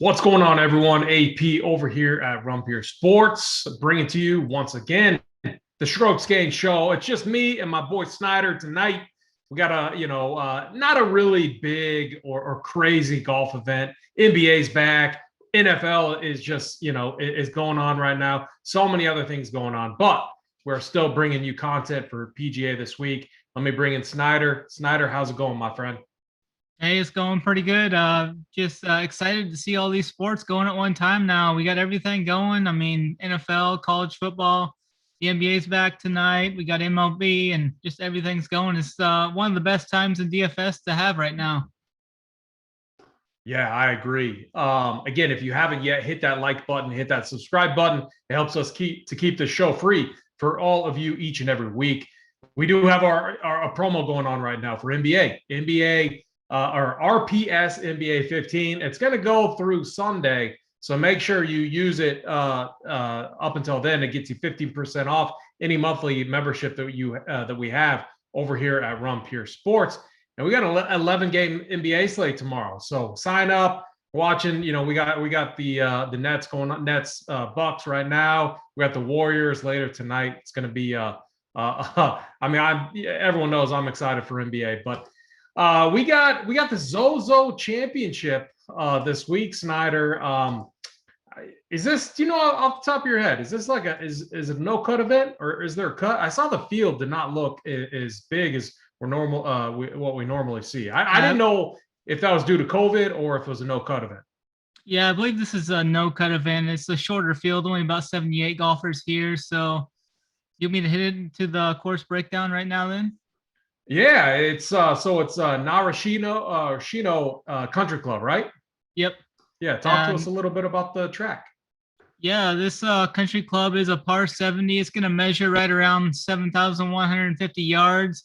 What's going on, everyone? AP over here at Rumpier Sports, bringing to you once again the Strokes Game Show. It's just me and my boy Snyder tonight. We got not a really big or crazy golf event. NBA's back. NFL is just, is going on right now. So many other things going on, but we're still bringing you content for PGA this week. Let me bring in Snyder. Snyder, how's it going, my friend? Hey, it's going pretty good. Just excited to see all these sports going at one time now. We got everything going. I mean, NFL, college football, the NBA's back tonight. We got MLB, and just everything's going. It's one of the best times in DFS to have right now. Yeah, I agree. Again, if you haven't yet, hit that like button, hit that subscribe button. It helps us keep the show free for all of you each and every week. We do have our promo going on right now for NBA. Our RPS NBA 15. It's going to go through Sunday, so make sure you use it up until then. It gets you 15% off any monthly membership that we have over here at Rumpier Sports. And we got an 11-game NBA slate tomorrow, so sign up. Watching, we got the Nets going on, Nets Bucks right now. We got the Warriors later tonight. It's going to be everyone knows I'm excited for NBA, but. We got the Zozo Championship this week, Snyder. Is this, off the top of your head, is this like is it a no cut event, or is there a cut? I saw the field did not look as big as what we normally see. I didn't know if that was due to COVID or if it was a no cut event. Yeah, I believe this is a no cut event. It's a shorter field, only about 78 golfers here. So you want me to hit it into the course breakdown right now then? Yeah, it's Narashino Country Club, right? Yep. Yeah, talk to us a little bit about the track. Yeah, this country club is a par 70. It's going to measure right around 7,150 yards.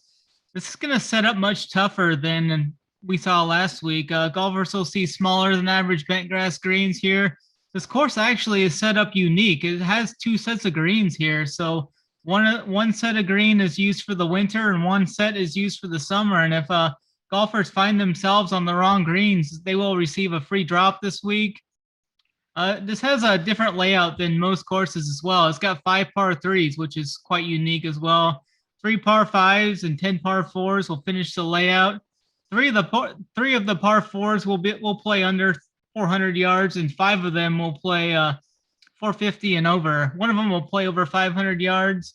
This is going to set up much tougher than we saw last week. Golfers will see smaller than average bent grass greens here. This course actually is set up unique. It has two sets of greens here, so one set of green is used for the winter and one set is used for the summer. And if golfers find themselves on the wrong greens, they will receive a free drop this week. This has a different layout than most courses as well. It's got 5 par 3s, which is quite unique as well. 3 par 5s and 10 par 4s will finish the layout. Three of the par 4s will play under 400 yards, and 5 of them will play 450 and over. One of them will play over 500 yards.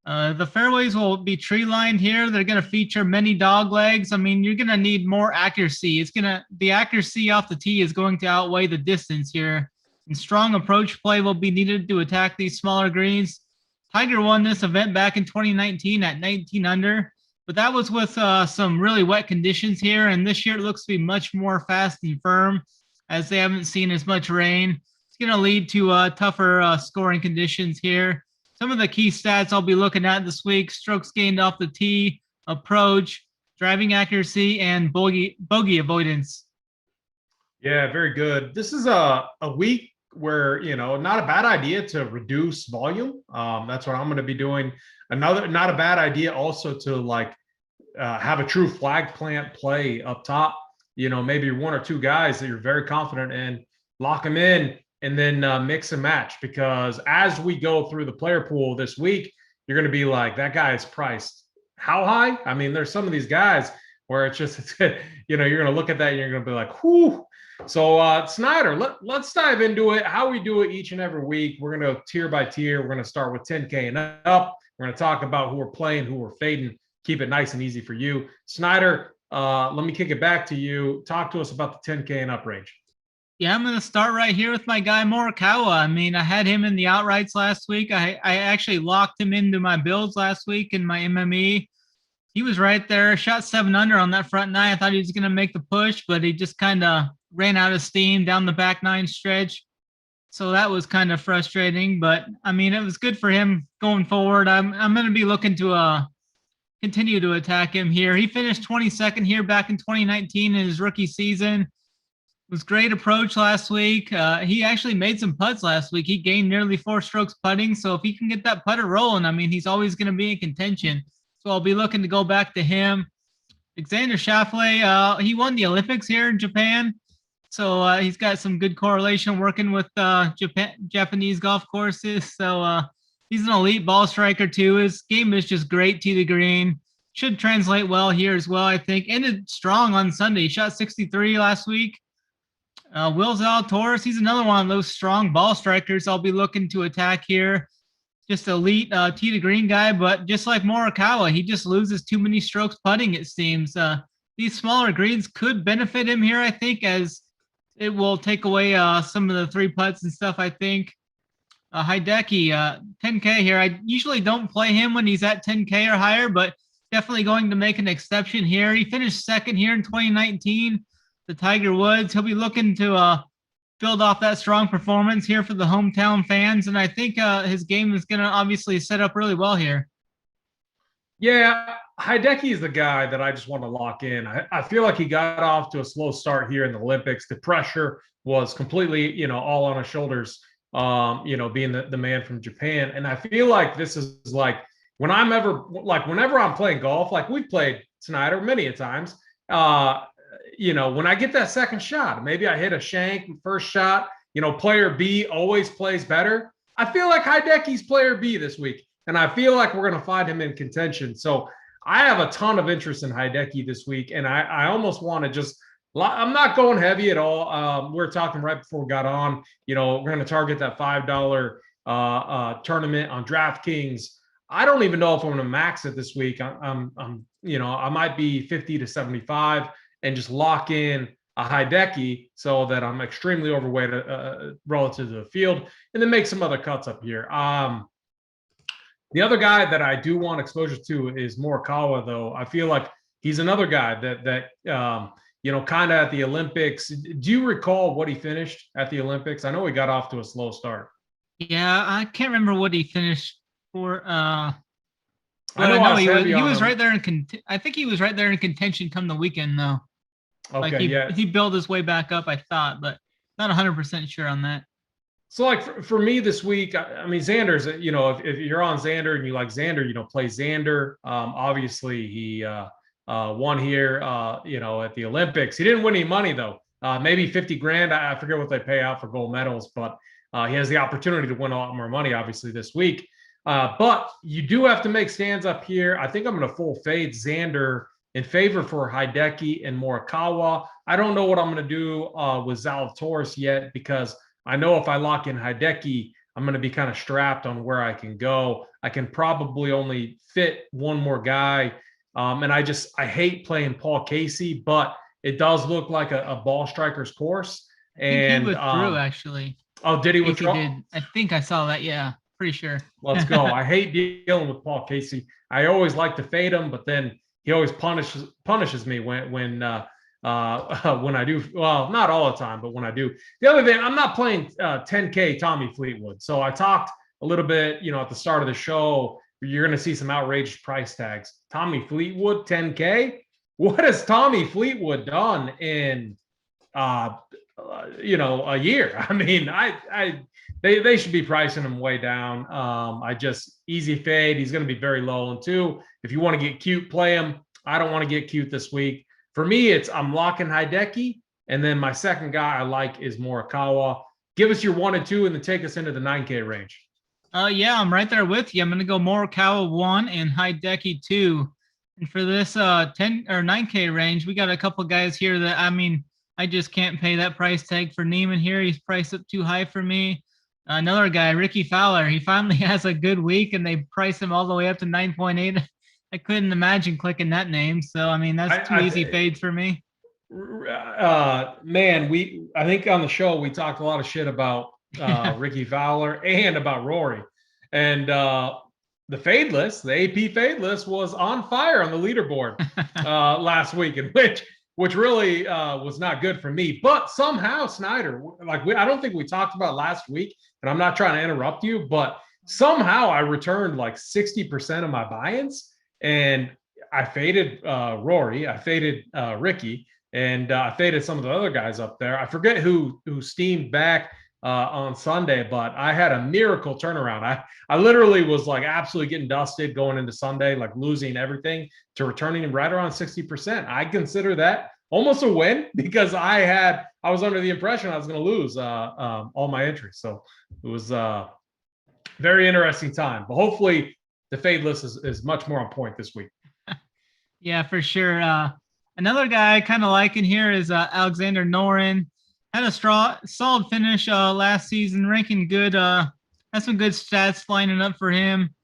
The fairways will be tree lined here. They're going to feature many dog legs. I mean, you're going to need more accuracy. The accuracy off the tee is going to outweigh the distance here. And strong approach play will be needed to attack these smaller greens. Tiger won this event back in 2019 at 19 under, but that was with some really wet conditions here. And this year it looks to be much more fast and firm as they haven't seen as much rain. It's going to lead to tougher scoring conditions here. Some of the key stats I'll be looking at this week: strokes gained off the tee, approach, driving accuracy, and bogey avoidance. Yeah, very good. This is a week where, not a bad idea to reduce volume. That's what I'm going to be doing. Not a bad idea also to have a true flag plant play up top. Maybe one or two guys that you're very confident in, lock them in, and then mix and match, because as we go through the player pool this week, you're going to be like, that guy is priced how high? I mean, there's some of these guys where it's just, you're going to look at that and you're going to be like, whoo. So Snyder, let's dive into it. How we do it each and every week. We're going to tier by tier. We're going to start with 10K and up. We're going to talk about who we're playing, who we're fading, keep it nice and easy for you. Snyder, let me kick it back to you. Talk to us about the 10K and up range. Yeah, I'm going to start right here with my guy Morikawa. I mean, I had him in the outrights last week. I actually locked him into my builds last week in my MME. He was right there, shot 7 under on that front 9. I thought he was going to make the push, but he just kind of ran out of steam down the back 9 stretch. So that was kind of frustrating, but I mean, it was good for him going forward. I'm going to be looking to continue to attack him here. He finished 22nd here back in 2019 in his rookie season. Was great approach last week. He actually made some putts last week. He gained nearly 4 strokes putting. So if he can get that putter rolling, I mean, he's always going to be in contention. So I'll be looking to go back to him. Alexander Schaffler, he won the Olympics here in Japan. So he's got some good correlation working with Japanese golf courses. So he's an elite ball striker too. His game is just great tee to green. Should translate well here as well, I think. Ended strong on Sunday. He shot 63 last week. Will Zalatoris, he's another one of those strong ball strikers I'll be looking to attack here. Just elite tee to green guy, but just like Morikawa, he just loses too many strokes putting, it seems. These smaller greens could benefit him here, I think, as it will take away some of the 3 putts and stuff, I think. Hideki, 10K here. I usually don't play him when he's at 10K or higher, but definitely going to make an exception here. He finished second here in 2019, the Tiger Woods. He'll be looking to build off that strong performance here for the hometown fans, and I think his game is going to obviously set up really well here. Yeah, Hideki is the guy that I just want to lock in. I feel like he got off to a slow start here in the Olympics. The pressure was completely, all on his shoulders, being the man from Japan. And I feel like this is like whenever I'm playing golf, like we've played Snyder many a times, when I get that second shot, maybe I hit a shank first shot, player B always plays better. I feel like Hideki's player B this week, and I feel like we're going to find him in contention. So I have a ton of interest in Hideki this week, and I almost want to I'm not going heavy at all. We were talking right before we got on, we're going to target that $5 tournament on DraftKings. I don't even know if I'm going to max it this week. I might be 50 to 75 and just lock in a Hideki so that I'm extremely overweight relative to the field, and then make some other cuts up here. The other guy that I do want exposure to is Morikawa, though. I feel like he's another guy that kind of at the Olympics. Do you recall what he finished at the Olympics? I know he got off to a slow start. Yeah, I can't remember what he finished for. I know he was right there I think he was right there in contention come the weekend, though. Okay, he built his way back up, I thought, but not 100% sure on that. So, like for me this week, I mean, Xander's. If you're on Xander and you like Xander, play Xander. Obviously, he won here. At the Olympics, he didn't win any money though. Maybe 50 grand. I forget what they pay out for gold medals, but he has the opportunity to win a lot more money, obviously, this week. But you do have to make stands up here. I think I'm going to full fade Xander in favor for Hideki and Morikawa. I don't know what I'm going to do with Zalatoris yet, because I know if I lock in Hideki, I'm going to be kind of strapped on where I can go. I can probably only fit one more guy. And I hate playing Paul Casey, but it does look like a ball striker's course. And he withdrew, actually. Oh, did he withdraw? I think I saw that. Yeah, pretty sure. Let's go. I hate dealing with Paul Casey. I always like to fade him, but then he always punishes me when I do. Well, not all the time, but when I do. The other thing, I'm not playing 10K Tommy Fleetwood. So I talked a little bit, at the start of the show. You're going to see some outrageous price tags. Tommy Fleetwood, 10K. What has Tommy Fleetwood done in, a year? I mean, they should be pricing him way down. Easy fade. He's going to be very low. And two, if you want to get cute, play him. I don't want to get cute this week. For me, I'm locking Hideki, and then my second guy I like is Morikawa. Give us your 1 and 2, and then take us into the 9K range. Yeah, I'm right there with you. I'm going to go Morikawa 1 and Hideki 2. And for this 10 or 9K range, we got a couple guys here that, I just can't pay that price tag for Neiman here. He's priced up too high for me. Another guy, Ricky Fowler, he finally has a good week, and they price him all the way up to 9.8. I couldn't imagine clicking that name. So, that's two easy fades for me. Man, I think on the show, we talked a lot of shit about Ricky Fowler and about Rory. And the fade list, the AP fade list, was on fire on the leaderboard last week, in which really was not good for me. But somehow, Snyder, I don't think we talked about last week, and I'm not trying to interrupt you, but somehow I returned like 60% of my buy-ins, and I faded Rory, I faded Ricky, and I faded some of the other guys up there. I forget who steamed back on Sunday, but I had a miracle turnaround. I literally was like absolutely getting dusted going into Sunday, like losing everything, to returning right around 60%. I consider that almost a win because I was under the impression I was going to lose all my entries. So it was very interesting time. But hopefully the fade list is much more on point this week. Yeah, for sure. Another guy I kind of like in here is Alexander Noren. Had a solid finish last season, ranking good. Has some good stats lining up for him.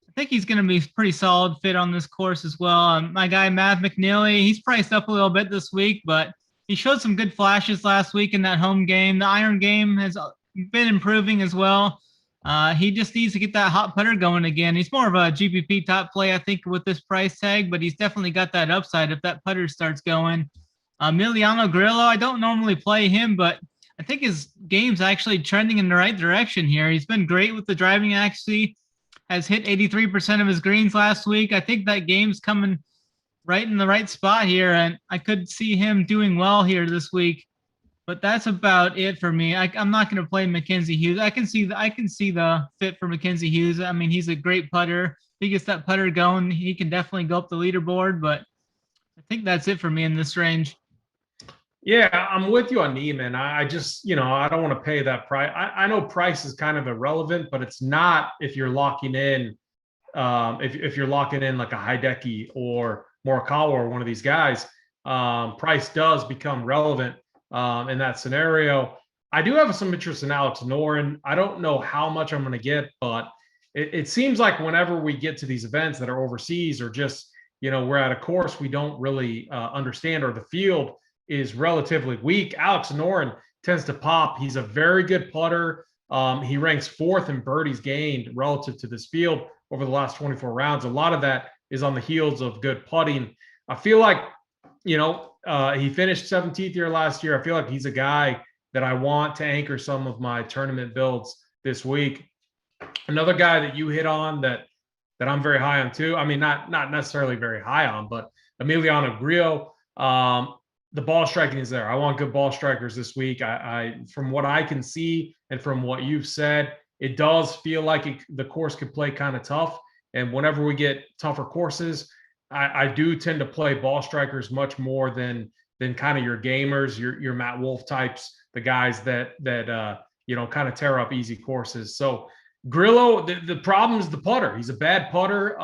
I think he's going to be pretty solid fit on this course as well. My guy, Mcnealy, he's priced up a little bit this week, but he showed some good flashes last week in that home game. The iron game has been improving as well. He just needs to get that hot putter going again. He's more of a GPP top play, I think, with this price tag, but he's definitely got that upside if that putter starts going. Emiliano Grillo, I don't normally play him, but I think his game's actually trending in the right direction here. He's been great with the driving accuracy, has hit 83% of his greens last week. I think that game's coming right in the right spot here, and I could see him doing well here this week. But that's about it for me. I'm not going to play Mackenzie Hughes. I can see the fit for Mackenzie Hughes. I mean, he's a great putter. If he gets that putter going, he can definitely go up the leaderboard. But I think that's it for me in this range. Yeah, I'm with you on Neiman. I just, I don't want to pay that price. I know price is kind of irrelevant, but it's not if you're locking in, if you're locking in like a Hideki or Morikawa or one of these guys. Price does become relevant in that scenario. I do have some interest in Alex Noren. I don't know how much I'm going to get, but it seems like whenever we get to these events that are overseas or just, we're at a course we don't really understand or the field is relatively weak, Alex Noren tends to pop. He's a very good putter. He ranks 4th in birdies gained relative to this field over the last 24 rounds. A lot of that is on the heels of good putting. I feel like, he finished 17th here last year. I feel like he's a guy that I want to anchor some of my tournament builds this week. Another guy that you hit on that I'm very high on too. I mean, not necessarily very high on, but Emiliano Grillo. The ball striking is there. I want good ball strikers this week. I from what I can see and from what you've said, it does feel like the course could play kind of tough. And whenever we get tougher courses, I do tend to play ball strikers much more than kind of your gamers, your Matt Wolf types, the guys that kind of tear up easy courses. So Grillo, the problem is the putter. He's a bad putter,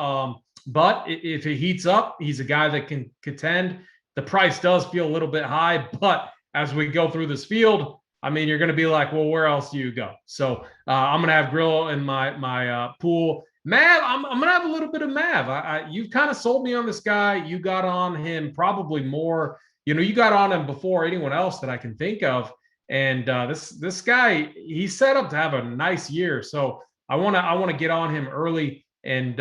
but if it heats up, he's a guy that can contend. The price does feel a little bit high, but as we go through this field, I mean, you're going to be like, well, where else do you go? So I'm going to have Grillo in my pool. Mav, I'm going to have a little bit of Mav. You've kind of sold me on this guy. You got on him probably more. You got on him before anyone else that I can think of. And this guy, he's set up to have a nice year. So I want to get on him early. And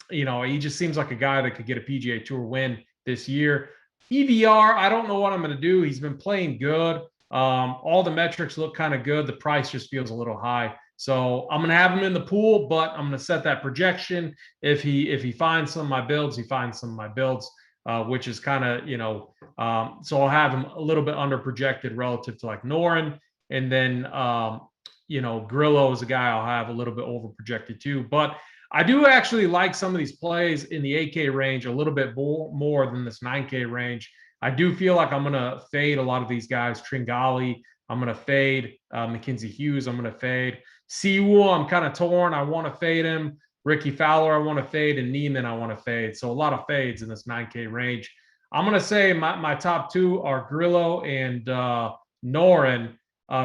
he just seems like a guy that could get a PGA Tour win this year. EVR, I don't know what I'm going to do. He's been playing good. All the metrics look kind of good. The price just feels a little high. So I'm going to have him in the pool, but I'm going to set that projection. If he finds some of my builds, he finds some of my builds, which is kind of, so I'll have him a little bit under projected relative to like Noren. And then, Grillo is a guy I'll have a little bit over projected too. But I do actually like some of these plays in the 8K range a little bit more than this 9K range. I do feel like I'm going to fade a lot of these guys. Tringali, I'm going to fade. Mackenzie Hughes, I'm going to fade. Siwoo, I'm kind of torn. I want to fade him. Ricky Fowler, I want to fade. And Neiman, I want to fade. So a lot of fades in this 9K range. I'm going to say my top two are Grillo and Noren.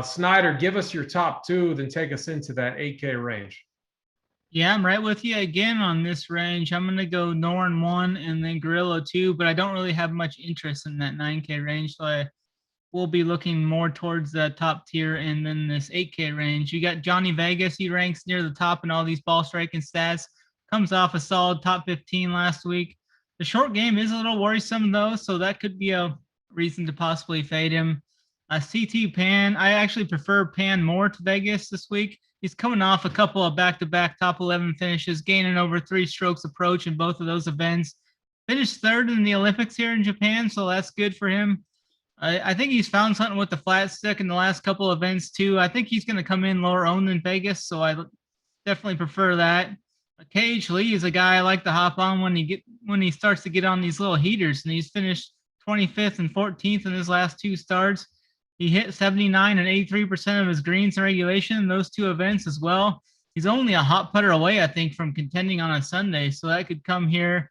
Snyder, give us your top two, then take us into that 8K range. Yeah, I'm right with you again on this range. I'm going to go Noren 1 and then Grillo 2, but I don't really have much interest in that 9K range. So I will be looking more towards the top tier and then this 8K range. You got Johnny Vegas. He ranks near the top in all these ball striking stats. Comes off a solid top 15 last week. The short game is a little worrisome, though, so that could be a reason to possibly fade him. CT Pan, I actually prefer Pan more to Vegas this week. He's coming off a couple of back-to-back top 11 finishes, gaining over 3 strokes approach in both of those events. Finished 3rd in the Olympics here in Japan, so that's good for him. I think he's found something with the flat stick in the last couple of events, too. I think he's going to come in lower owned than Vegas, so I definitely prefer that. Cage Lee is a guy I like to hop on when he starts to get on these little heaters, and he's finished 25th and 14th in his last 2 starts. He hit 79 and 83% of his greens in regulation in those 2 events as well. He's only a hot putter away, I think, from contending on a Sunday, so that could come here.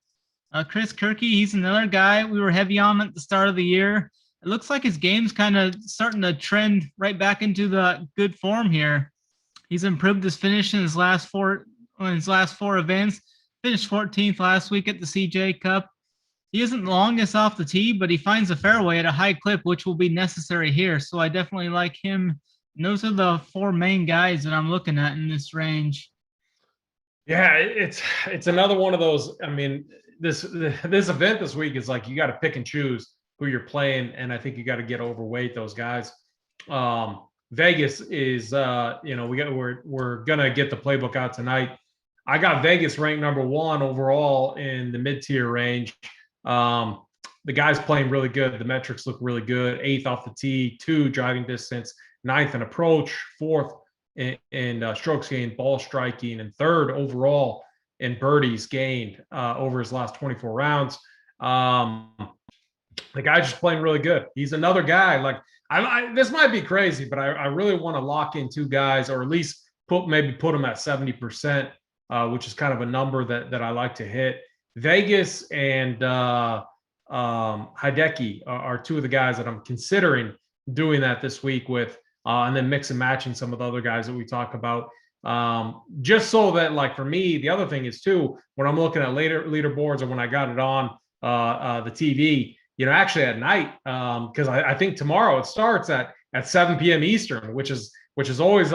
Chris Kirky, he's another guy we were heavy on at the start of the year. It looks like his game's kind of starting to trend right back into the good form here. He's improved his finish in his last 4 events. Finished 14th last week at the CJ Cup. He isn't the longest off the tee, but he finds the fairway at a high clip, which will be necessary here. So I definitely like him. And those are the 4 main guys that I'm looking at in this range. Yeah, it's another one of those. I mean, this event this week is like you got to pick and choose who you're playing, and I think you got to get overweight those guys. Vegas is, we're gonna get the playbook out tonight. I got Vegas ranked number 1 overall in the mid-tier range. The guy's playing really good. The metrics look really good. 8th off the tee, 2 driving distance, 9th in approach, 4th in strokes gained, ball striking, and 3rd overall in birdies gained over his last 24 rounds. The guy's just playing really good. He's another guy. Like this might be crazy, but I really want to lock in 2 guys, or at least put them at 70%, which is kind of a number that I like to hit. Vegas and Hideki are 2 of the guys that I'm considering doing that this week with, and then mix and matching some of the other guys that we talk about. Just so that, like, for me, the other thing is too, when I'm looking at later leaderboards or when I got it on the TV, actually at night, because I think tomorrow it starts at 7 p.m. Eastern, which is always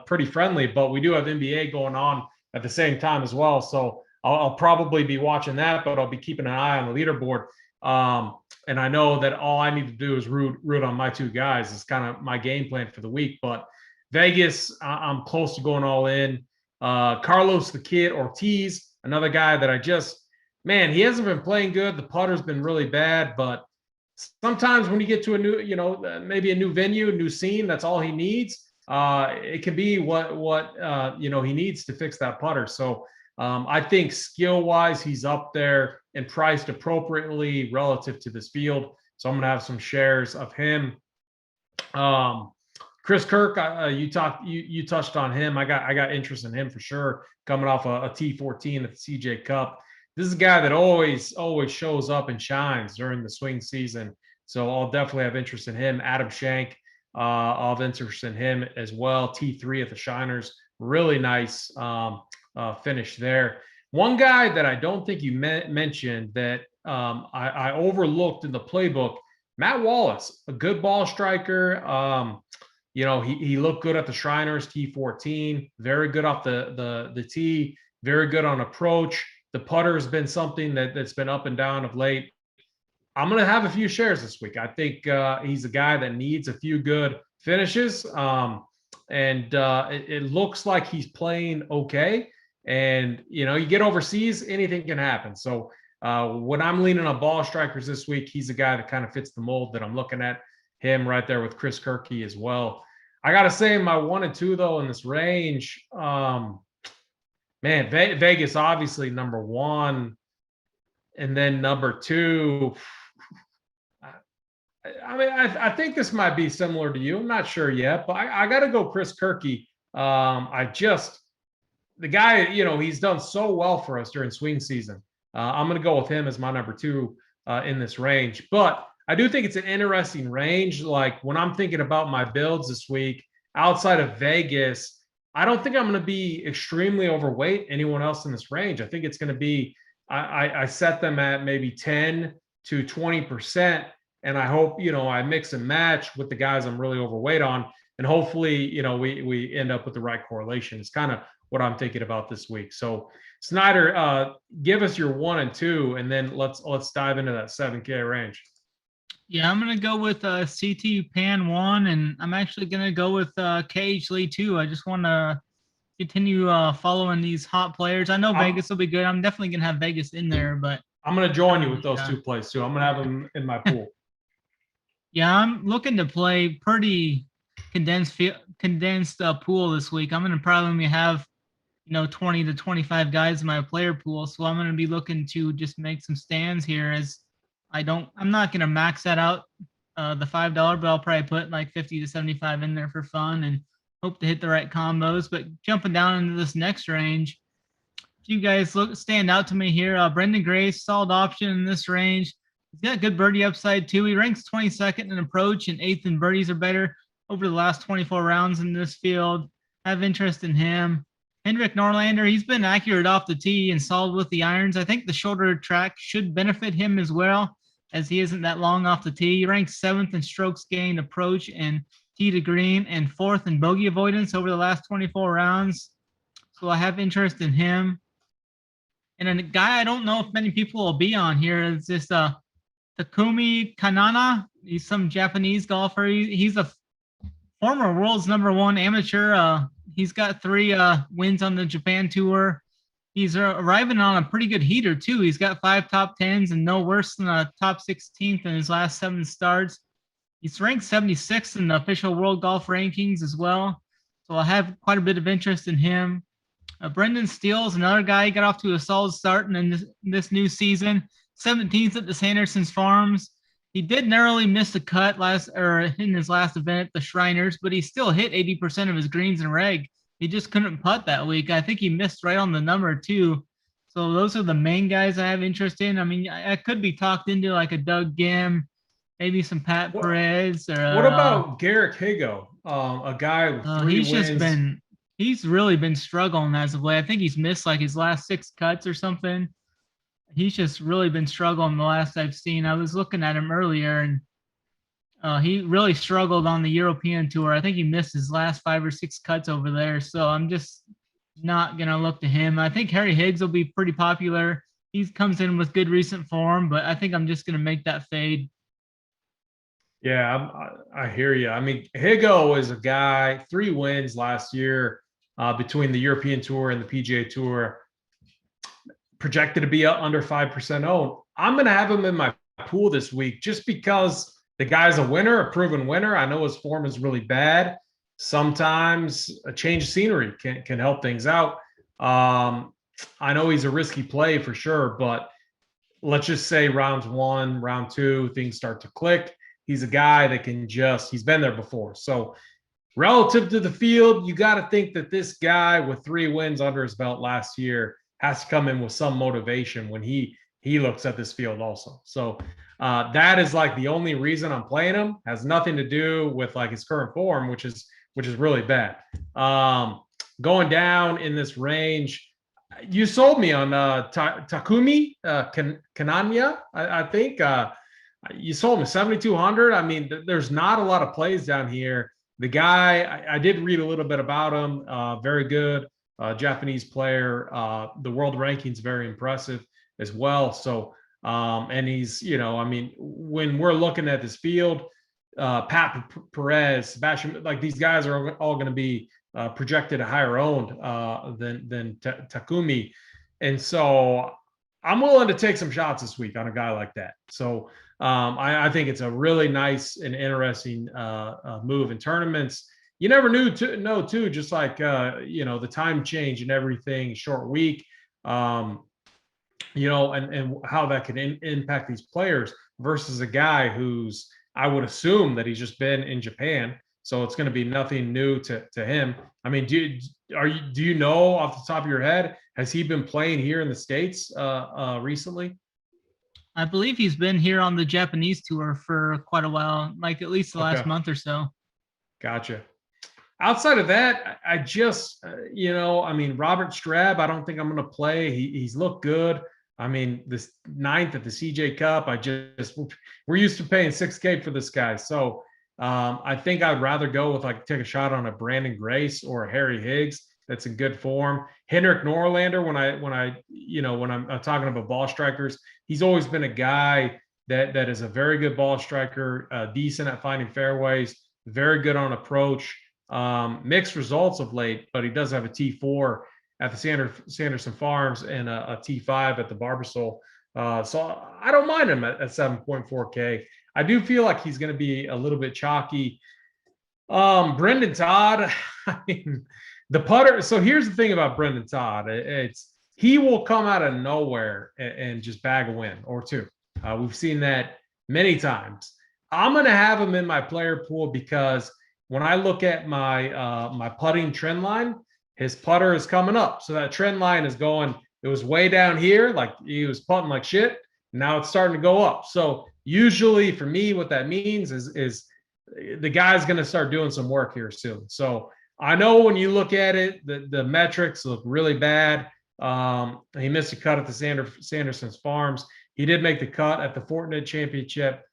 pretty friendly, but we do have NBA going on at the same time as well. So I'll probably be watching that, but I'll be keeping an eye on the leaderboard. And I know that all I need to do is root on my 2 guys. It's kind of my game plan for the week. But Vegas, I'm close to going all in. Carlos the Kid Ortiz, another guy that he hasn't been playing good. The putter's been really bad, but sometimes when you get to a new, maybe a new venue, a new scene, that's all he needs. It can be what he needs to fix that putter. So I think skill-wise, he's up there and priced appropriately relative to this field. So I'm going to have some shares of him. Chris Kirk, you touched on him. I got interest in him for sure, coming off a T14 at the CJ Cup. This is a guy that always shows up and shines during the swing season. So I'll definitely have interest in him. Adam Shank, I'll have interest in him as well. T3 at the Shiners. Really nice finish there. One guy that I don't think you mentioned that I overlooked in the playbook, Matt Wallace, a good ball striker. He looked good at the Shriners, T14, very good off the tee, very good on approach. The putter has been something that's been up and down of late. I'm going to have a few shares this week. I think he's a guy that needs a few good finishes. It looks like he's playing okay. And, you get overseas, anything can happen. So when I'm leaning on ball strikers this week, he's a guy that kind of fits the mold that I'm looking at. Him right there with Chris Kirky as well. I got to say, my 1 and 2, though, in this range, Vegas, obviously, number 1. And then number 2, I think this might be similar to you. I'm not sure yet, but I got to go Chris Kirky. The guy, he's done so well for us during swing season. I'm going to go with him as my number 2 in this range. But I do think it's an interesting range. Like when I'm thinking about my builds this week, outside of Vegas, I don't think I'm going to be extremely overweight anyone else in this range. I think it's going to be, I set them at maybe 10 to 20%. And I hope, I mix and match with the guys I'm really overweight on. And hopefully, we end up with the right correlation. It's kind of what I'm thinking about this week. So Snyder, give us your 1 and 2, and then let's dive into that 7K range. Yeah, I'm going to go with CT Pan 1, and I'm actually going to go with KH Lee 2. I just want to continue following these hot players. I know Vegas will be good. I'm definitely going to have Vegas in there, but I'm going to join you with those 2 plays too. I'm going to have them in my pool. Yeah, I'm looking to play pretty condensed pool this week. I'm going to probably have 20 to 25 guys in my player pool, so I'm going to be looking to just make some stands here as I'm not gonna max that out the $5, but I'll probably put like 50 to 75 in there for fun and hope to hit the right combos. But jumping down into this next range, you guys stand out to me here. Brendan Grace, solid option in this range. He's got good birdie upside too. He ranks 22nd in approach and 8th in birdies or better over the last 24 rounds in this field. Have interest in him. Henrik Norlander, he's been accurate off the tee and solid with the irons. I think the shorter track should benefit him as well, as he isn't that long off the tee. He ranks 7th in strokes gained approach and tee to green and 4th in bogey avoidance over the last 24 rounds. So I have interest in him. And a guy I don't know if many people will be on here is this Takumi Kanana. He's some Japanese golfer. He's a former world's #1 amateur. He's got 3 wins on the Japan tour. He's arriving on a pretty good heater too. He's got 5 top 10s and no worse than a top 16th in his last 7 starts. He's ranked 76th in the official world golf rankings as well. So I have quite a bit of interest in him. Brendan Steele is another guy. He got off to a solid start in this new season. 17th at the Sanderson's Farms. He did narrowly miss the cut in his last event at the Shriners, but he still hit 80% of his greens and reg. He just couldn't putt that week. I think he missed right on the number too. So those are the main guys I have interest in. I mean, I could be talked into like a Doug Gim, maybe some Pat Perez. Or what about Garrick Higo, a guy with 3 wins? He's really been struggling as of late. I think he's missed like his last 6 cuts or something. He's just really been struggling the last I've seen. I was looking at him earlier, and he really struggled on the European tour. I think he missed his last 5 or 6 cuts over there. So I'm just not going to look to him. I think Harry Higgs will be pretty popular. He comes in with good recent form, but I think I'm just going to make that fade. Yeah, I hear you. I mean, Higo is a guy, 3 wins last year between the European Tour and the PGA Tour, projected to be under 5% owned. I'm going to have him in my pool this week just because the guy's a winner, a proven winner. I know his form is really bad. Sometimes a change of scenery can help things out. I know he's a risky play for sure, but let's just say rounds 1, round 2, things start to click. He's a guy that he's been there before. So relative to the field, you got to think that this guy with 3 wins under his belt last year has to come in with some motivation when he looks at this field also. So that is like the only reason I'm playing him. Has nothing to do with like his current form, which is really bad. Going down in this range, you sold me on Takumi Kanana, I think. You sold me 7,200. I mean, there's not a lot of plays down here. The guy, I did read a little bit about him. Very good Japanese player. The world ranking's very impressive as well. So, and he's, I mean, when we're looking at this field, Pat Perez, Sebastian, like these guys are all going to be projected higher owned than Takumi. And so I'm willing to take some shots this week on a guy like that. So I think it's a really nice and interesting move in tournaments. You never know too, just like, the time change and everything, short week, and how that can impact these players versus a guy who's, I would assume that he's just been in Japan. So it's going to be nothing new to him. I mean, do you know off the top of your head, has he been playing here in the States recently? I believe he's been here on the Japanese tour for quite a while, like at least the last month or so. Gotcha. Outside of that, I just, I mean, Robert Strab, I don't think I'm going to play. He's looked good. I mean, this 9th at the CJ Cup, we're used to paying $6K for this guy. So I think I'd rather go with take a shot on a Brandon Grace or a Harry Higgs that's in good form. Henrik Norlander, when I'm talking about ball strikers, he's always been a guy that is a very good ball striker, decent at finding fairways, very good on approach. Mixed results of late, but he does have a T4 at the Sanderson Farms and a T5 at the Barbasol. So I don't mind him at 7.4K. I do feel like he's going to be a little bit chalky. Brendan Todd, I mean, the putter. So here's the thing about Brendan Todd. He will come out of nowhere and just bag a win or 2. We've seen that many times. I'm going to have him in my player pool because when I look at my putting trend line, his putter is coming up. So that trend line is going, it was way down here, like he was putting like shit. Now it's starting to go up. So usually for me, what that means is the guy's going to start doing some work here soon. So I know when you look at it, the metrics look really bad. He missed a cut at the Sanderson's Farms. He did make the cut at the Fortinet Championship.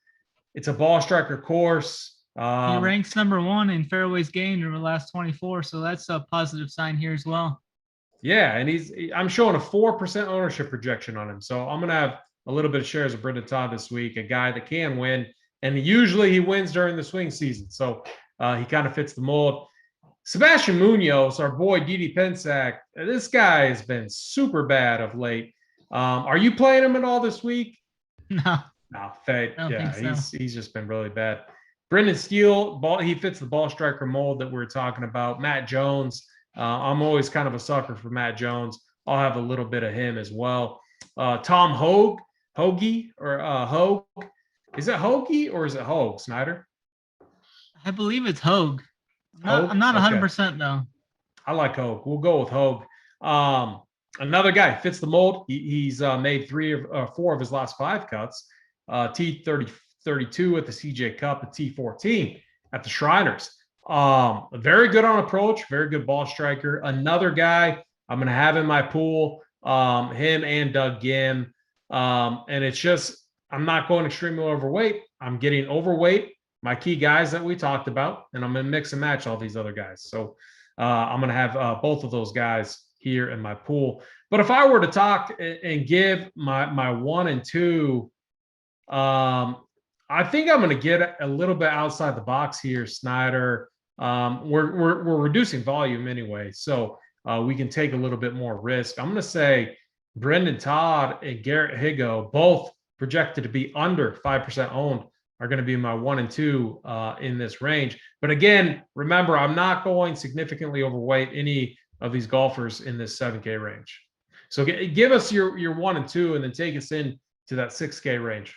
It's a ball striker course. He ranks number 1 in fairways gained over the last 24, so that's a positive sign here as well. Yeah, and I'm showing a 4% ownership projection on him. So I'm going to have a little bit of shares of Brendan Todd this week, a guy that can win. And usually he wins during the swing season. So he kind of fits the mold. Sebastian Munoz, our boy Didi Pensac, this guy has been super bad of late. Are you playing him at all this week? No. No, he's just been really bad. Brendan Steele, he fits the ball striker mold that we were talking about. Matt Jones, I'm always kind of a sucker for Matt Jones. I'll have a little bit of him as well. Tom Hogue, is it Hoagie or is it Hogue, Snyder? I believe it's Hogue. I'm not 100% though. I like Hogue. We'll go with Hogue. Another guy fits the mold. He's made 4 of his last 5 cuts. T32 at the CJ Cup, and T14 at the Shriners. Very good on approach, very good ball striker. Another guy I'm going to have in my pool, him and Doug Gim. And it's just, I'm not going extremely overweight. I'm getting overweight, my key guys that we talked about, and I'm going to mix and match all these other guys. So I'm going to have both of those guys here in my pool. But if I were to talk and give my 1 and 2, I think I'm going to get a little bit outside the box here, Snyder. We're reducing volume anyway, so we can take a little bit more risk. I'm going to say Brendan Todd and Garrett Higgo, both projected to be under 5% owned, are going to be my 1 and 2 in this range. But again, remember, I'm not going significantly overweight any of these golfers in this 7K range. So give us your 1 and 2, and then take us in to that 6K range.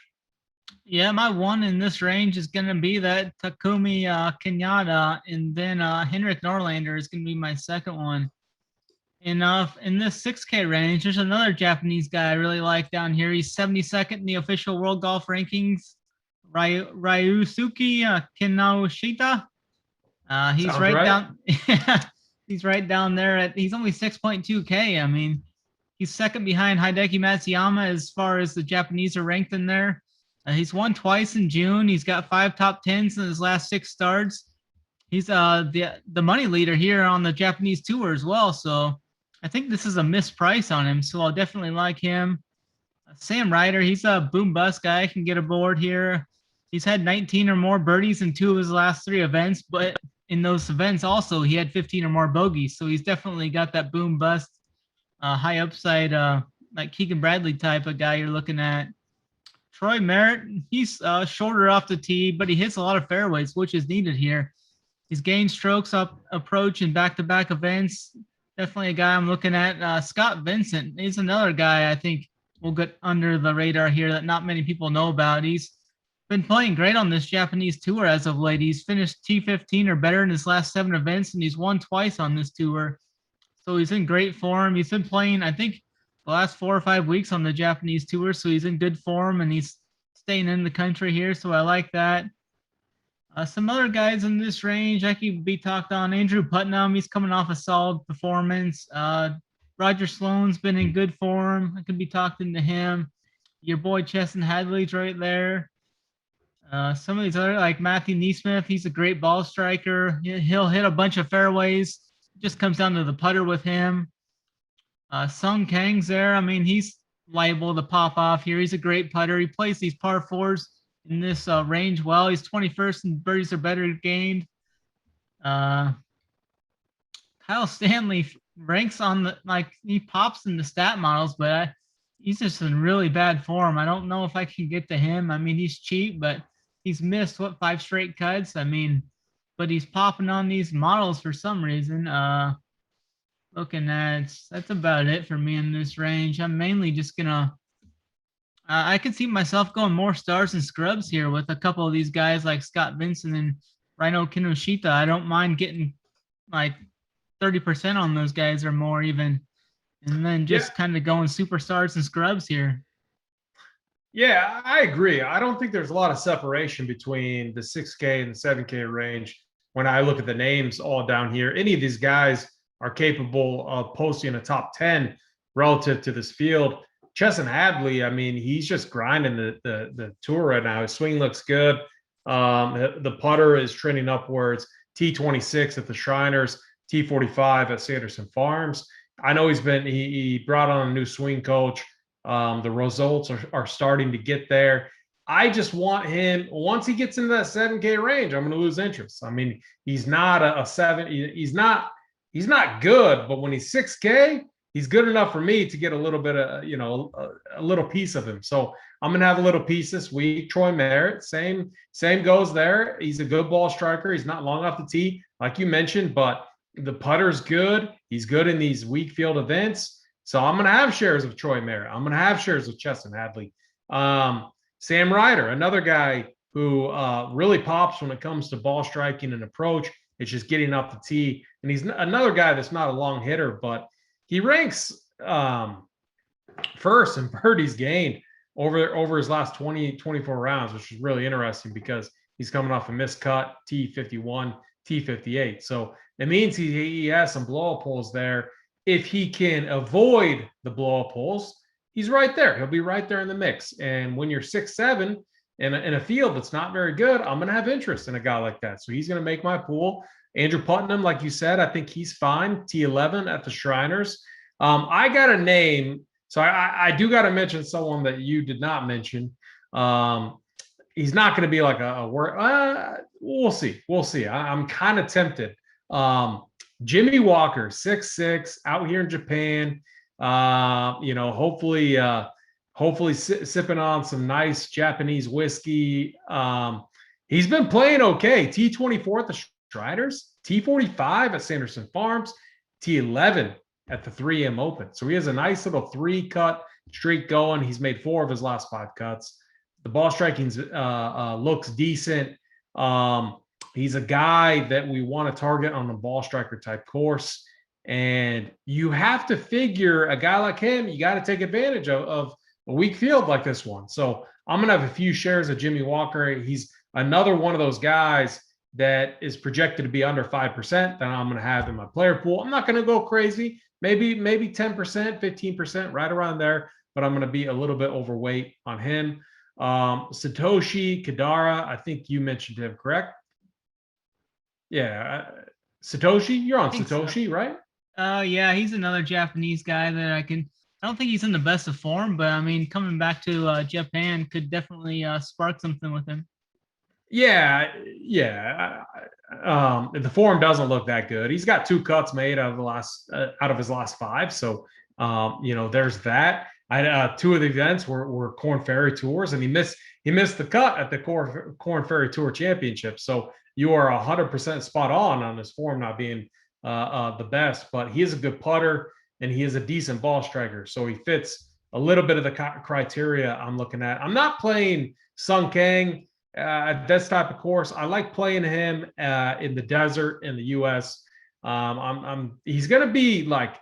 Yeah, my 1 in this range is going to be that Takumi Kanana, and then Henrik Norlander is going to be my second one. And in this 6K range, there's another Japanese guy I really like down here. He's 72nd in the official world golf rankings. Ryusuke Kinoshita. He's right down. He's right down there. He's only 6.2K. I mean, he's second behind Hideki Matsuyama as far as the Japanese are ranked in there. He's won twice in June. He's got 5 top 10s in his last 6 starts. He's the money leader here on the Japanese tour as well. So I think this is a missed price on him. So I'll definitely like him. Sam Ryder, he's a boom bust guy. Can get aboard here. He's had 19 or more birdies in 2 of his last 3 events, but in those events also he had 15 or more bogeys. So he's definitely got that boom bust, high upside, like Keegan Bradley type of guy you're looking at. Troy Merritt, he's shorter off the tee, but he hits a lot of fairways, which is needed here. He's gained strokes up approach in back-to-back events. Definitely a guy I'm looking at. Scott Vincent is another guy I think will get under the radar here that not many people know about. He's been playing great on this Japanese tour as of late. He's finished T15 or better in his last 7 events, and he's won twice on this tour. So he's in great form. He's been playing, I think, the last 4 or 5 weeks on the Japanese tour, so he's in good form, and he's staying in the country here, so I like that. Some other guys in this range I could be talked on. Andrew Putnam, he's coming off a solid performance. Roger Sloan's been in good form. I could be talked into him. Your boy Chesson Hadley's right there. Some of these other, like Matthew Neesmith, he's a great ball striker. He'll hit a bunch of fairways. It just comes down to the putter with him. Sung Kang's there. I mean, he's liable to pop off here. He's a great putter. He plays these par 4s in this range well. He's 21st in birdies or better gained. Kyle Stanley ranks on the, like, he pops in the stat models, but he's just in really bad form. I don't know if I can get to him. I mean, he's cheap, but he's missed 5 straight cuts. I mean, but he's popping on these models for some reason. Looking at, that's about it for me in this range. I'm mainly just gonna, I could see myself going more stars and scrubs here with a couple of these guys like Scott Vincent and Rhino Kinoshita. I don't mind getting like 30% on those guys or more even. And then Yeah, just kind of going superstars and scrubs here. yeah, I agree. I don't think there's a lot of separation between the 6K and the 7K range when I look at the names all down here. Any of these guys are capable of posting a top 10 relative to this field. Chesson Hadley, I mean, he's just grinding the tour right now. His swing looks good. The putter is trending upwards. T26 at the Shriners, T45 at Sanderson Farms. I know he brought on a new swing coach. The results are starting to get there. I just want him, once he gets into that 7K range, I'm going to lose interest. I mean, he's not a 7. He's not good, but when he's 6K, he's good enough for me to get a little bit of, a little piece of him. So I'm going to have a little piece this week. Troy Merritt, same goes there. He's a good ball striker. He's not long off the tee, like you mentioned, but the putter's good. He's good in these weak field events. So I'm going to have shares of Troy Merritt. I'm going to have shares of Chesson Hadley. Sam Ryder, another guy who really pops when it comes to ball striking and approach. It's just getting up the tee. And he's another guy that's not a long hitter, but he ranks first in birdies gained over his last 24 rounds, which is really interesting because he's coming off a missed cut, T51, T58. So it means he has some blow-up holes there. If he can avoid the blow-up holes, he's right there. He'll be right there in the mix. And when you're 6'7", in a field that's not very good, I'm going to have interest in a guy like that. So he's going to make my pool. Andrew Putnam, like you said, I think he's fine. T11 at the Shriners. I got a name. So I do got to mention someone that you did not mention. He's not going to be like a word. We'll see. We'll see. I'm kind of tempted. Jimmy Walker, 6'6", out here in Japan. Hopefully sipping on some nice Japanese whiskey. He's been playing okay. T24 at the Striders, T45 at Sanderson Farms, T11 at the 3M Open. So he has a nice little 3-cut streak going. He's made 4 of his last 5 cuts. The ball striking looks decent. He's a guy that we want to target on the ball striker type course. And you have to figure a guy like him, you got to take advantage of a weak field like this one. So I'm going to have a few shares of Jimmy Walker. He's another one of those guys that is projected to be under 5% that I'm going to have in my player pool. I'm not going to go crazy. Maybe 10%, 15%, right around there. But I'm going to be a little bit overweight on him. Satoshi Kedara, I think you mentioned him, correct? Yeah. Satoshi, you're on Satoshi, so. Right? Yeah, he's another Japanese guy that I don't think he's in the best of form, but I mean, coming back to Japan could definitely spark something with him. Yeah. The form doesn't look that good. He's got 2 cuts made out of his last 5. So, there's that. 2 of the events were Corn Ferry Tours, and he missed the cut at the Corn Ferry Tour Championship. So you are 100% spot on his form not being the best, but he is a good putter and he is a decent ball striker. So he fits a little bit of the criteria I'm looking at. I'm not playing Sung Kang at this type of course. I like playing him in the desert in the U.S. He's going to be like,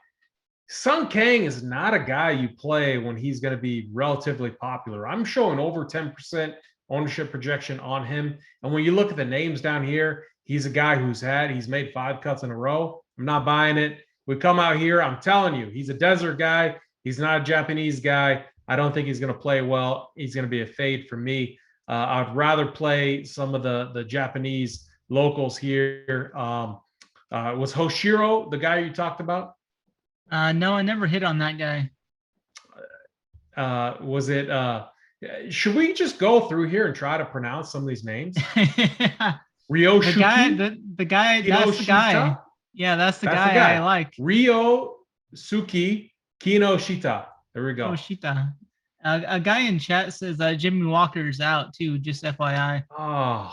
Sung Kang is not a guy you play when he's going to be relatively popular. I'm showing over 10% ownership projection on him. And when you look at the names down here, he's a guy he's made 5 cuts in a row. I'm not buying it. We come out here, I'm telling you, he's a desert guy. He's not a Japanese guy. I don't think he's going to play well. He's going to be a fade for me. I'd rather play some of the Japanese locals here. Was Hoshiro the guy you talked about? No, I never hit on that guy. Was it? Should we just go through here and try to pronounce some of these names? Ryosuke? The guy, that's the guy. Yeah, that's the guy I like. Ryosuke Kinoshita. There we go. Kinoshita. A guy in chat says Jimmy Walker's out too, just FYI. Oh,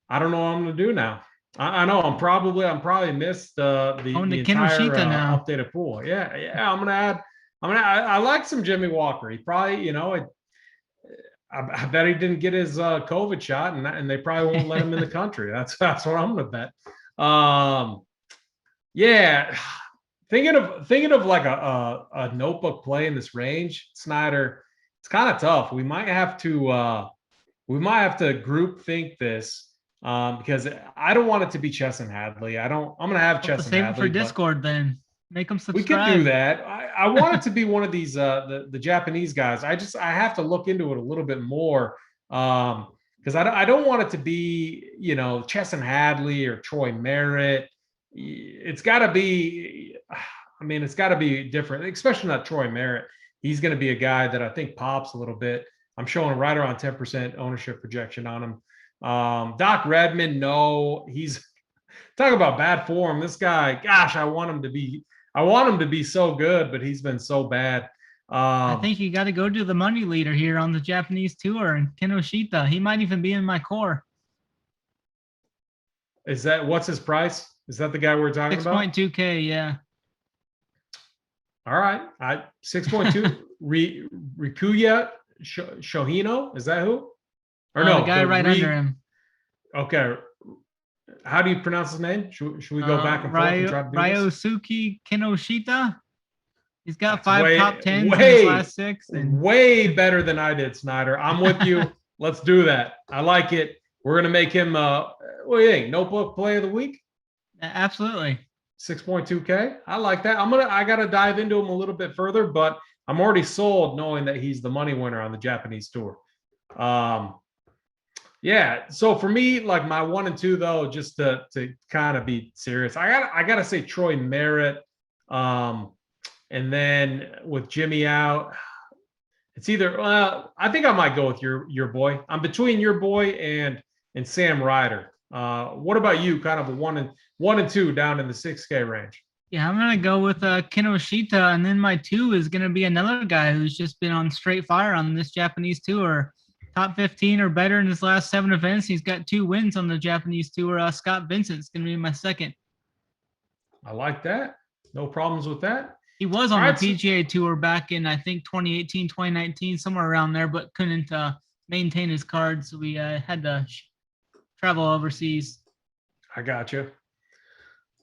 I don't know what I'm going to do now. I know I'm probably missed the entire updated pool. Yeah. I'm gonna add I mean, I like some Jimmy Walker. He probably, I bet he didn't get his COVID shot, and they probably won't let him in the country. That's what I'm gonna bet. Yeah, thinking of like a notebook play in this range, Snyder. It's kind of tough. We might have to group think this because I don't want it to be Chess and Hadley. I'm gonna have Chess and save Hadley it for Discord then. Make them subscribe. We could do that. I want it to be one of these the Japanese guys. I have to look into it a little bit more because I don't want it to be Chess and Hadley or Troy Merritt. It's got to be. I mean, it's got to be different, especially not Troy Merritt. He's going to be a guy that I think pops a little bit. I'm showing right around 10% ownership projection on him. Doc Redman, no, he's talk about bad form. This guy, gosh, I want him to be so good, but he's been so bad. I think you got to go to the money leader here on the Japanese tour, and Kinoshita. He might even be in my core. What's his price? Is that the guy we're talking about? 6.2K, yeah. All right. 6.2 Rikuya Shohino. Is that who? Or no, the guy under him. Okay. How do you pronounce his name? Should we go back and forth and try to do Ryosuke Kinoshita. He's got That's 5 top 10s in his last 6. And way better than I did, Snyder. I'm with you. Let's do that. I like it. We're gonna make him what do you think? Notebook play of the week? Absolutely. 6.2K. I like that. I gotta dive into him a little bit further, but I'm already sold knowing that he's the money winner on the Japanese tour. Yeah. So for me, like my 1 and 2 though, just to kind of be serious, I gotta say Troy Merritt. And then with Jimmy out, it's either I think I might go with your boy. I'm between your boy and Sam Ryder. What about you? Kind of a 1 and 2 down in the 6K range. Yeah, I'm gonna go with Kinoshita, and then my 2 is gonna be another guy who's just been on straight fire on this Japanese tour. Top 15 or better in his last 7 events. He's got 2 wins on the Japanese tour. Scott Vincent's gonna be my second. I like that. No problems with that. He was on the PGA tour back in, I think, 2018, 2019, somewhere around there, but couldn't maintain his card, so we had to travel overseas. I got you.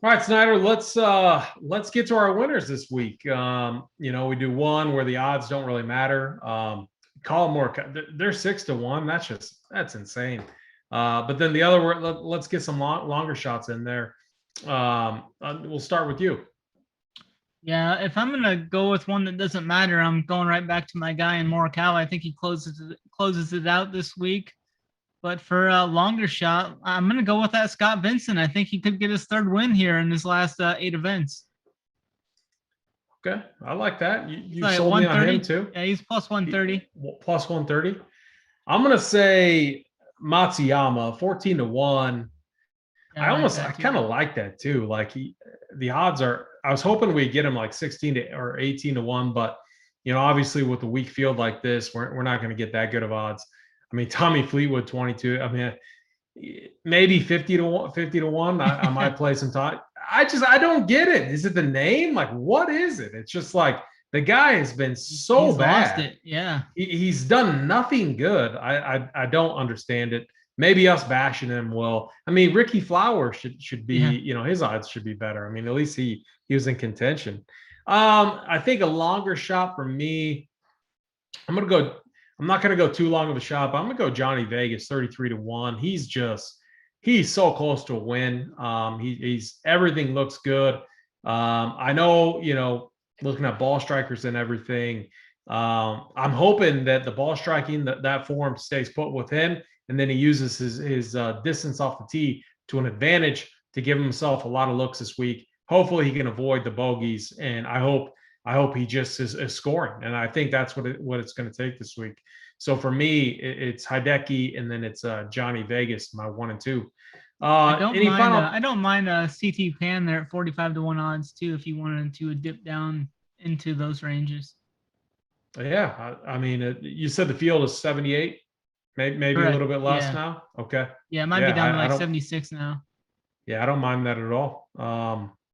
All right, Snyder, let's get to our winners this week. We do one where the odds don't really matter. Colin Morikawa, they're 6-1. That's insane. But then the other, let's get some longer shots in there. We'll start with you. Yeah, if I'm gonna go with one that doesn't matter, I'm going right back to my guy in Morikawa. I think he closes it out this week. But for a longer shot, I'm gonna go with that Scott Vincent. I think he could get his 3rd win here in his last 8 events. Okay, I like that. You sold me on him too. Yeah, he's plus 130. Plus 130. I'm gonna say Matsuyama, 14-1. I kind of like that too. Like the odds are. I was hoping we'd get him like 16 or 18-1, but obviously with a weak field like this, we're not going to get that good of odds. I mean, Tommy Fleetwood 22. I mean, maybe 50-1. I might play some Todd. I don't get it. Is it the name? Like, what is it? It's just like the guy has been so bad. Lost it. Yeah, he's done nothing good. I don't understand it. Maybe us bashing him will. I mean, Ricky Fowler should be, his odds should be better. I mean, at least he was in contention. I think a longer shot for me, I'm not gonna go too long of a shot, but I'm gonna go Johnny Vegas, 33-1. He's so close to a win. He's everything looks good. I know, looking at ball strikers and everything. I'm hoping that the ball striking, that form stays put with him. And then he uses his distance off the tee to an advantage to give himself a lot of looks this week. Hopefully he can avoid the bogeys, and I hope he just is scoring. And I think that's what it's going to take this week. So for me, it's Hideki, and then it's Johnny Vegas, my 1 and 2. I don't mind CT Pan there at 45-1 odds too, if you wanted to dip down into those ranges. Yeah, I mean, you said the field is 78. Maybe Correct. A little bit less now. Okay. Yeah, it might be down to like 76 now. Yeah, I don't mind that at all.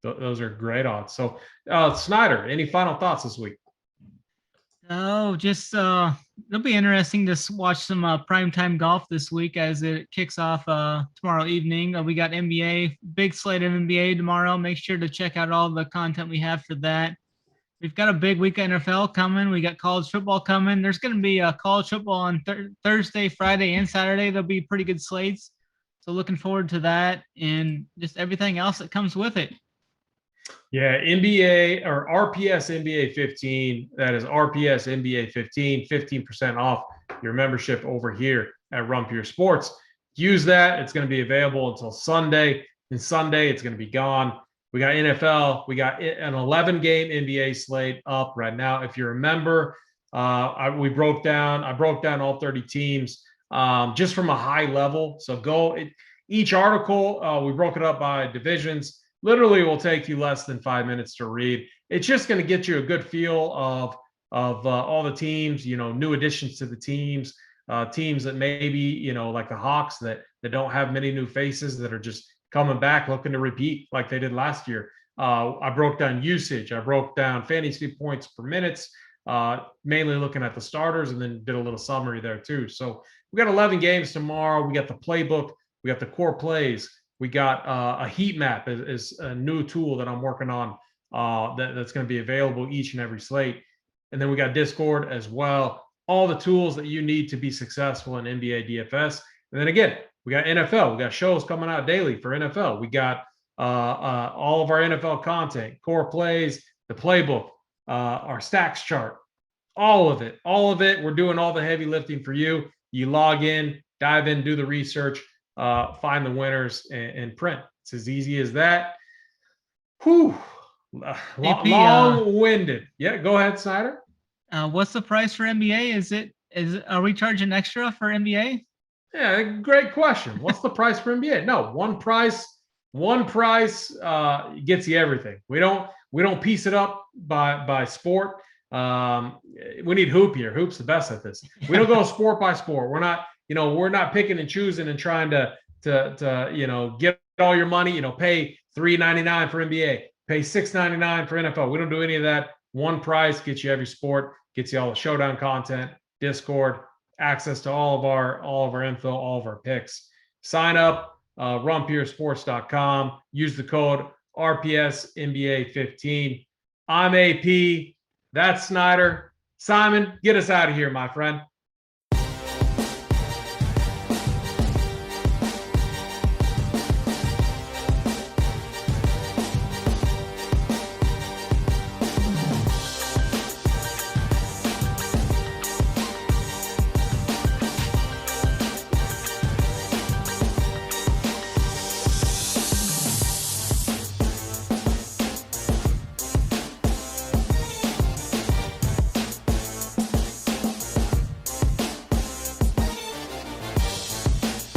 Those are great odds. So, Snyder, any final thoughts this week? Oh, just it'll be interesting to watch some primetime golf this week as it kicks off tomorrow evening. We got NBA, big slate of NBA tomorrow. Make sure to check out all the content we have for that. We've got a big week of NFL coming. We got college football coming. There's going to be college football on Thursday, Friday, and Saturday. There'll be pretty good slates. So looking forward to that and just everything else that comes with it. Yeah, NBA or RPS NBA 15. That is RPS NBA 15, 15% off your membership over here at Rumpier Sports. Use that. It's going to be available until Sunday. And Sunday, it's going to be gone. We got NFL. We got an 11-game NBA slate up right now. If you remember, I broke down all 30 teams just from a high level. So each article, we broke it up by divisions. Literally will take you less than 5 minutes to read. It's just going to get you a good feel of all the teams, new additions to the teams, teams that maybe, like the Hawks that don't have many new faces that are just coming back looking to repeat like they did last year. I broke down usage. I broke down fantasy points per minutes, mainly looking at the starters, and then did a little summary there too. So we got 11 games tomorrow. We got the playbook. We got the core plays. We got a heat map is a new tool that I'm working on that's going to be available each and every slate. And then we got Discord as well. All the tools that you need to be successful in NBA DFS. And then again, we got NFL. We got shows coming out daily for NFL. We got all of our NFL content, core plays, the playbook, our stacks chart, all of it. We're doing all the heavy lifting for you. You log in, dive in, do the research, find the winners, and print. It's as easy as that. Whew. Long-winded. Yeah, go ahead, Snyder. What's the price for NBA? Are we charging extra for NBA? Yeah, great question. What's the price for NBA? No, one price gets you everything. We don't piece it up by sport. We need Hoop here. Hoop's the best at this. We don't go sport by sport. We're not picking and choosing and trying to get all your money, pay $3.99 for NBA, pay $6.99 for NFL. We don't do any of that. One price gets you every sport, gets you all the Showdown content, Discord, access to all of our info, all of our picks. Sign up, rumpiersports.com. Use the code RPS NBA 15. I'm AP. That's Snyder. Simon, get us out of here, my friend.